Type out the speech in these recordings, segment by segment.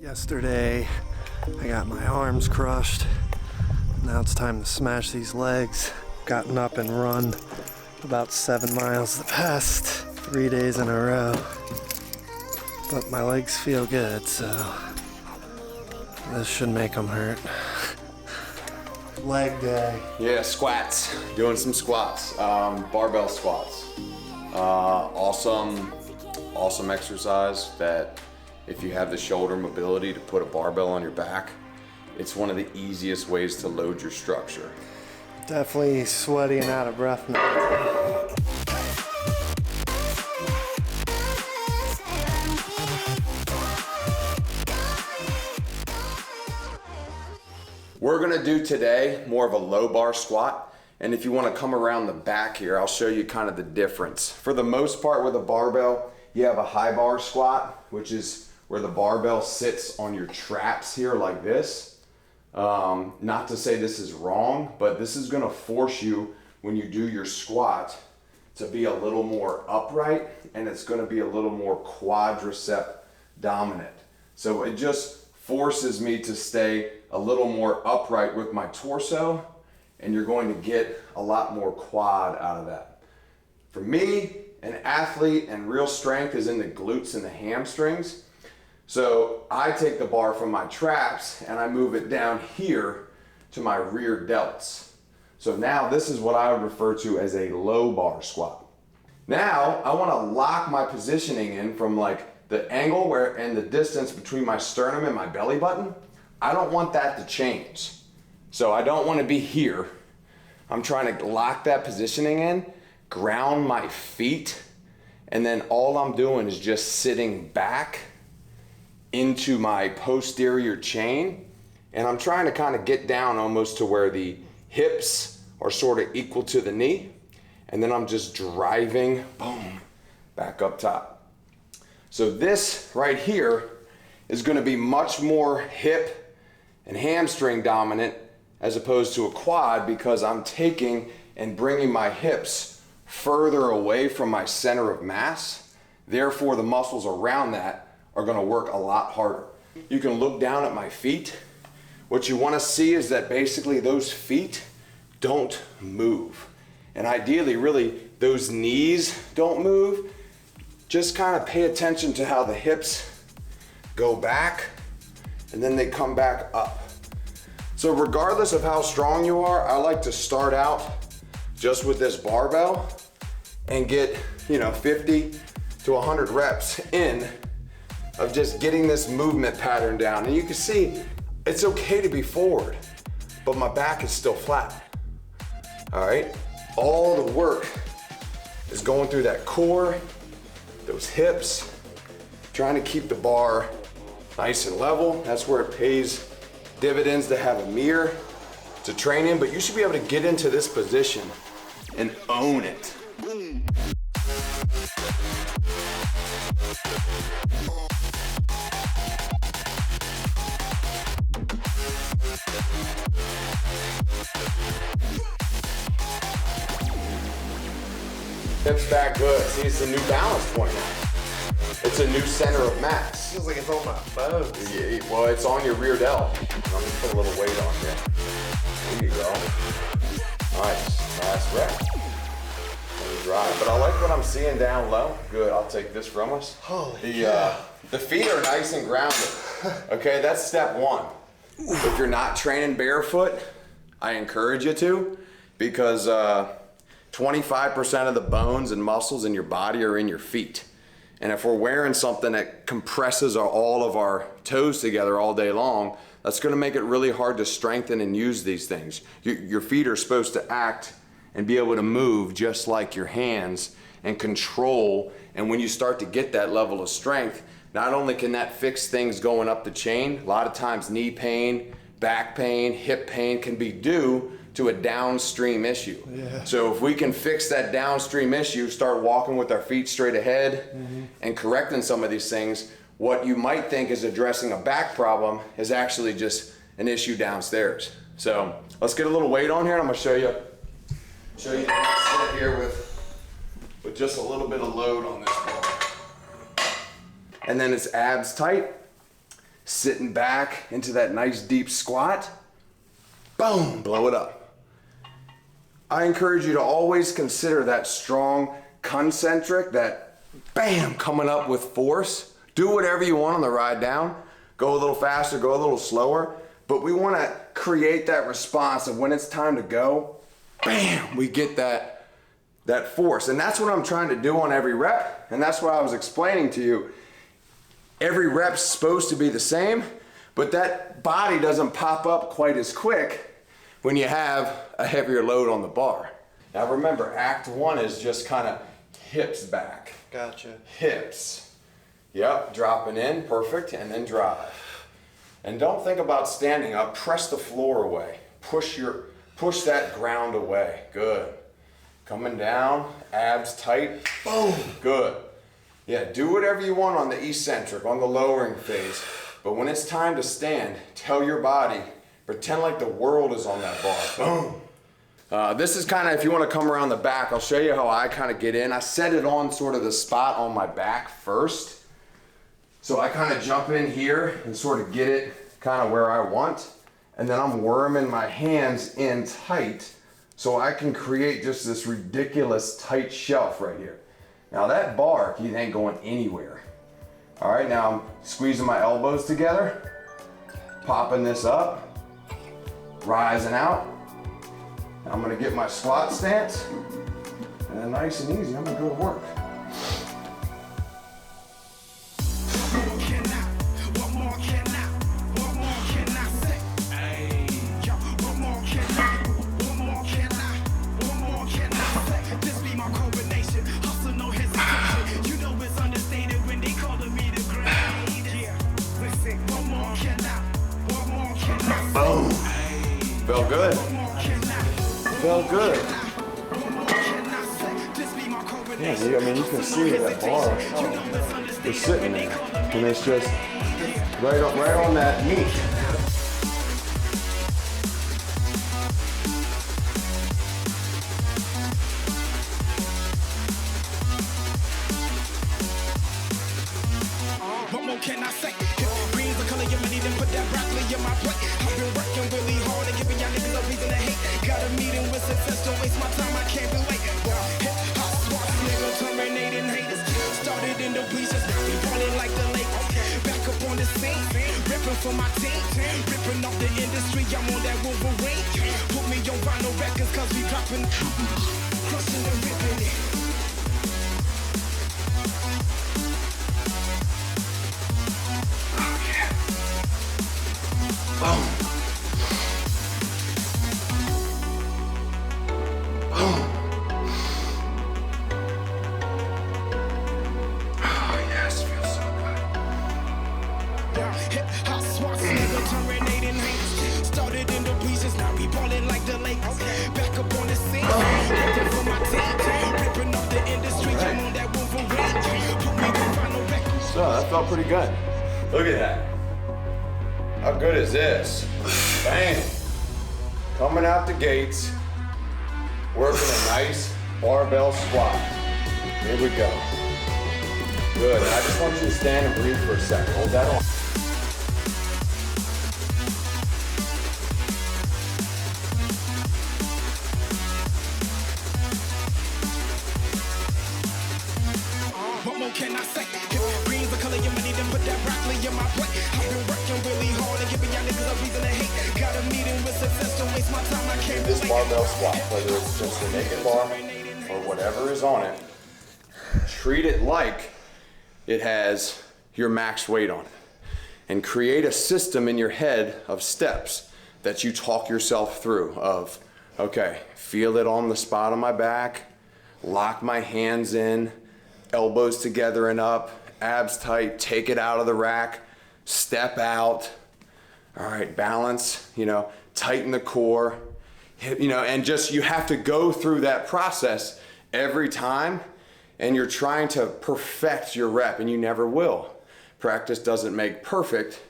Yesterday, I got my arms crushed. Now it's time to smash these legs. Gotten up and run about 7 miles the past 3 days in a row. But my legs feel good, so this should make them hurt. Leg day. Yeah, squats. Doing some squats, barbell squats. Awesome exercise that if you have the shoulder mobility to put a barbell on your back, it's one of the easiest ways to load your structure. Definitely sweaty and out of breath now. We're gonna do today more of a low bar squat. And if you wanna come around the back here, I'll show you kind of the difference. For the most part with a barbell, you have a high bar squat, which is where the barbell sits on your traps here like this. Not to say this is wrong, but this is gonna force you when you do your squat to be a little more upright, and it's gonna be a little more quadricep dominant. So it just forces me to stay a little more upright with my torso, and you're going to get a lot more quad out of that. For me, an athlete and real strength is in the glutes and the hamstrings. So I take the bar from my traps and I move it down here to my rear delts. So now this is what I would refer to as a low bar squat. Now I want to lock my positioning in from like the angle where and the distance between my sternum and my belly button. I don't want that to change. So I don't want to be here. I'm trying to lock that positioning in, ground my feet, and then all I'm doing is just sitting back into my posterior chain, and I'm trying to kind of get down almost to where the hips are sort of equal to the knee, and then I'm just driving, boom, back up top. So this right here is going to be much more hip and hamstring dominant as opposed to a quad, because I'm taking and bringing my hips further away from my center of mass. Therefore, the muscles around that are gonna work a lot harder. You can look down at my feet. What you wanna see is that basically those feet don't move. And ideally, really, those knees don't move. Just kind of pay attention to how the hips go back and then they come back up. So regardless of how strong you are, I like to start out just with this barbell and get 50 to 100 reps in of just getting this movement pattern down. And you can see it's okay to be forward, but my back is still flat. All right, all the work is going through that core, those hips, trying to keep the bar nice and level. That's where it pays dividends to have a mirror to train in, but you should be able to get into this position and own it. Hips back good. See, it's a new balance point now. It's a new center of mass. Feels like it's on my bones. Yeah, well, it's on your rear delt. I'm gonna put a little weight on here. There you go. Nice, last rep. Let me drive. But I like what I'm seeing down low. Good, I'll take this from us. Holy The feet are nice and grounded. Okay, that's step one. If you're not training barefoot, I encourage you to, because 25% of the bones and muscles in your body are in your feet. And if we're wearing something that compresses all of our toes together all day long, that's gonna make it really hard to strengthen and use these things. Your feet are supposed to act and be able to move just like your hands and control. And when you start to get that level of strength, not only can that fix things going up the chain, a lot of times knee pain, back pain, hip pain can be due to a downstream issue. Yeah. So if we can fix that downstream issue, start walking with our feet straight ahead and correcting some of these things, what you might think is addressing a back problem is actually just an issue downstairs. So let's get a little weight on here, and I'm gonna show you the next set here with just a little bit of load on this bar. And then it's abs tight. sitting back into that nice deep squat, boom, blow it up. I encourage you to always consider that strong concentric, that bam, coming up with force. Do whatever you want on the ride down. Go a little faster, go a little slower, but we want to create that response of when it's time to go, bam, we get that force. And that's what I'm trying to do on every rep, and that's what I was explaining to you. Every rep's supposed to be the same, but that body doesn't pop up quite as quick when you have a heavier load on the bar. Now remember, act one is just kind of hips back. Gotcha. Hips. Yep, dropping in, perfect, and then drive. And don't think about standing up, press the floor away. Push that ground away, good. Coming down, abs tight, boom, good. Yeah, do whatever you want on the eccentric, on the lowering phase. But when it's time to stand, tell your body, pretend like the world is on that bar, boom. This is kind of, if you want to come around the back, I'll show you how I kind of get in. I set it on sort of the spot on my back first. So I kind of jump in here and sort of get it kind of where I want. And then I'm worming my hands in tight so I can create just this ridiculous tight shelf right here. Now that bar, it ain't going anywhere. All right, now I'm squeezing my elbows together, popping this up, rising out. I'm gonna get my squat stance, and then nice and easy, I'm gonna go to work. Boom. Felt good. Felt good. Yeah, I mean, you can see that bar is sitting there, and it's just right on that meat. What more can I say? Greens the color of money, then put that broccoli in my plate. I've been working really hard and giving y'all niggas a reason to hate. Got a meeting with success, don't waste my time, I can't be late. Hip hop swap, nigga, terminating haters. Started in the bleachers, now we ballin' like the Lakers. Back up on the scene, ripping for my team. Ripping off the industry, I'm on that Wolverine. Put me on vinyl records, cause we dropping, crushing and ripping it. Boom. Boom. Oh yes, feels so good. Hip hop swats, nigga, terminating haters. Started in the bleachers, now we ballin' like the Lakers. Back up on the scene, ripping for my team. Ripping off the industry, I'm on that Wolverine. Put me on vinyl records. So that felt pretty good. Look at that. How good is this? Bam! Coming out the gates, working a nice barbell squat. Here we go. Good. I just want you to stand and breathe for a second. Hold that on. What more can I say? Greens the color of money, then put that broccoli in my plate. I've been working really hard and giving y'all niggas a reason to hate. Got a meeting with success, don't waste my time, I can't This relate. barbell squat, whether it's just a naked bar or whatever is on it, treat it like it has your max weight on it. And create a system in your head of steps that you talk yourself through of, okay, feel it on the spot on my back, lock my hands in, elbows together and up, abs tight, take it out of the rack, step out, all right, balance, tighten the core, and just, you have to go through that process every time, and you're trying to perfect your rep, and you never will. Practice doesn't make perfect,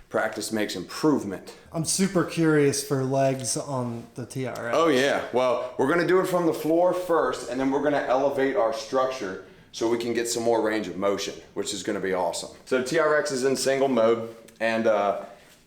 practice makes improvement. I'm super curious for legs on the TRX. Oh yeah, well, we're gonna do it from the floor first, and then we're gonna elevate our structure so we can get some more range of motion, which is gonna be awesome. So TRX is in single mode, and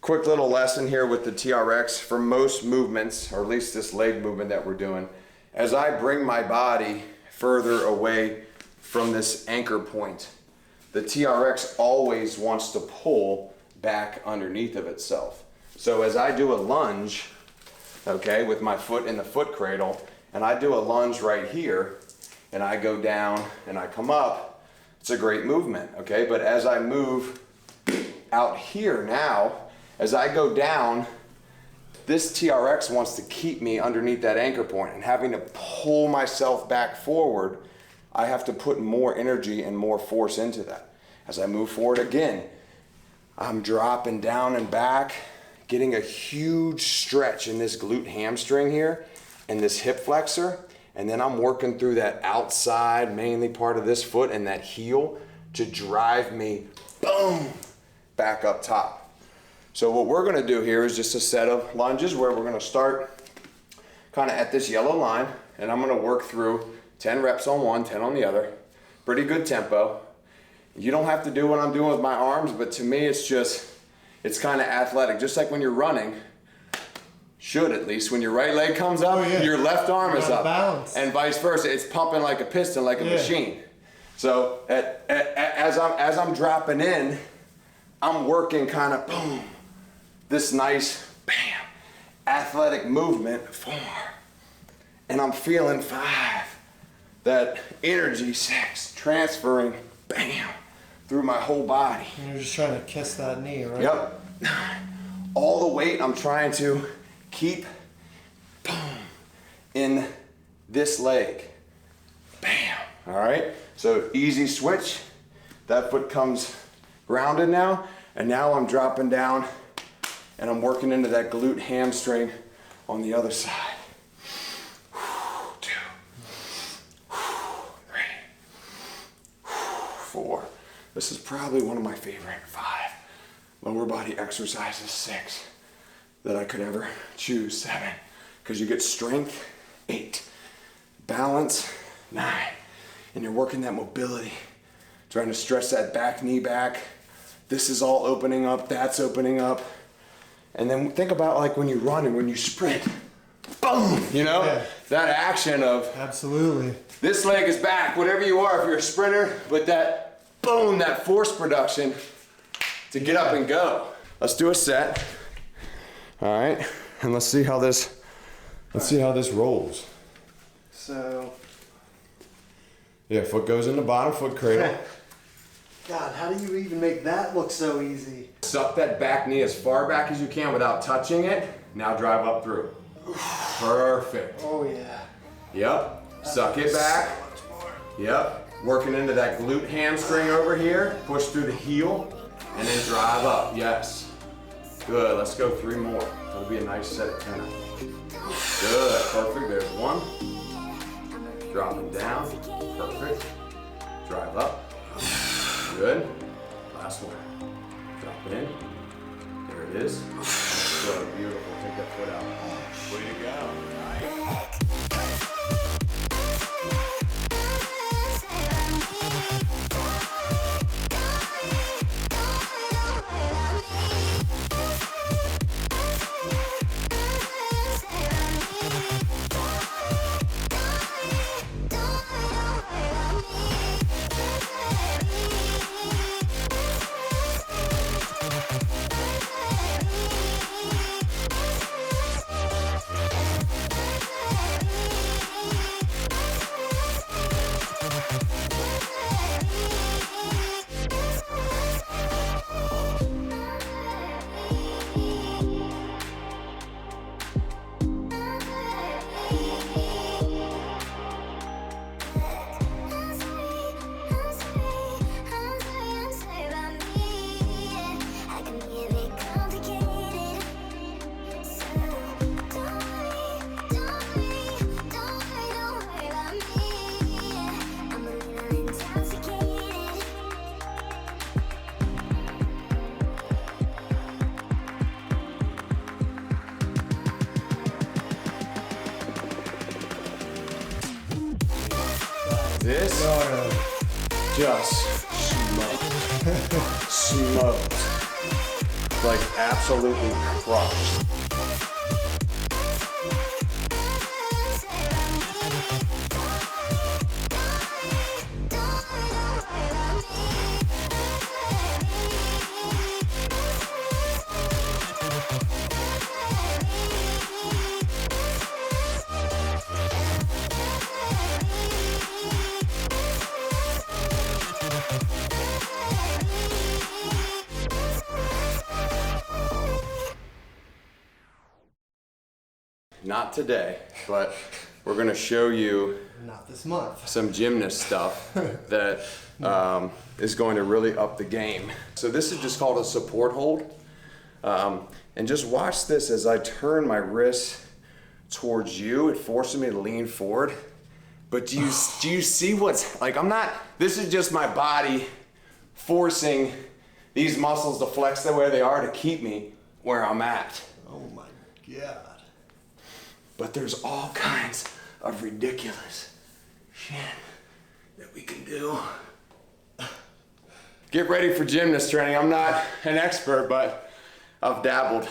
quick little lesson here with the TRX for most movements, or at least this leg movement that we're doing, as I bring my body further away from this anchor point, the TRX always wants to pull back underneath of itself. So as I do a lunge, okay, with my foot in the foot cradle, and I do a lunge right here, and I go down and I come up, it's a great movement, okay? But as I move out here now, as I go down, this TRX wants to keep me underneath that anchor point, and having to pull myself back forward, I have to put more energy and more force into that. As I move forward again, I'm dropping down and back, getting a huge stretch in this glute hamstring here and this hip flexor, and then I'm working through that outside, mainly part of this foot and that heel to drive me, boom, back up top. So what we're gonna do here is just a set of lunges where we're gonna start kind of at this yellow line, and I'm gonna work through 10 reps on one, 10 on the other. Pretty good tempo. You don't have to do what I'm doing with my arms, but to me it's kind of athletic. Just like when you're running, should at least, when your right leg comes up, your left arm is up. Balance. And vice versa. It's pumping like a piston, like a machine. So as I'm dropping in, I'm working kind of boom, this nice bam, athletic movement, 4, and I'm feeling 5, that energy, 6, transferring, bam, through my whole body. And you're just trying to kiss that knee, right? Yep. All the weight I'm trying to keep, boom, in this leg, bam. All right, so easy switch. That foot comes grounded now, and now I'm dropping down and I'm working into that glute hamstring on the other side. 2, 3, 4. This is probably one of my favorite 5 lower body exercises. 6 that I could ever choose. 7, because you get strength. 8, balance. 9, and you're working that mobility, trying to stretch that back knee back. This is all opening up, that's opening up. And then think about like when you run and when you sprint, boom, you know? Yeah. That action of, Absolutely. this leg is back, whatever you are, if you're a sprinter, but that boom, that force production to get up and go. Let's do a set, all right? And let's see how this rolls. So. Yeah, foot goes in the bottom, foot cradle. God, how do you even make that look so easy? Suck that back knee as far back as you can without touching it. Now drive up through. Perfect. Oh yeah. Yep. Suck it back. Yep. Working into that glute hamstring over here. Push through the heel and then drive up. Yes. Good. Let's go 3 more. That'll be a nice set of 10. Good. Perfect. There's 1. Dropping down. Perfect. Drive up. Good. Last one. Drop it in. There it is. Good. Beautiful. Take that foot out. Way to go. This just smoked. Like absolutely crushed. Not today, but we're gonna show you Not this month. some gymnast stuff that is going to really up the game. So this is just called a support hold. And just watch this as I turn my wrist towards you. It forces me to lean forward. But do you see what's, like this is just my body forcing these muscles to flex the way they are to keep me where I'm at. Oh my God. But there's all kinds of ridiculous shit that we can do. Get ready for gymnast training. I'm not an expert, but I've dabbled.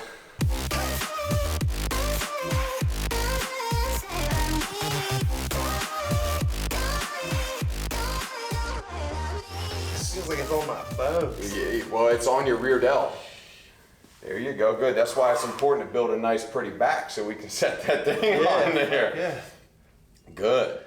This feels like it's on my bones. Yeah, well, it's on your rear delt. There you go, good. That's why it's important to build a nice pretty back so we can set that thing on there. Yeah. Good.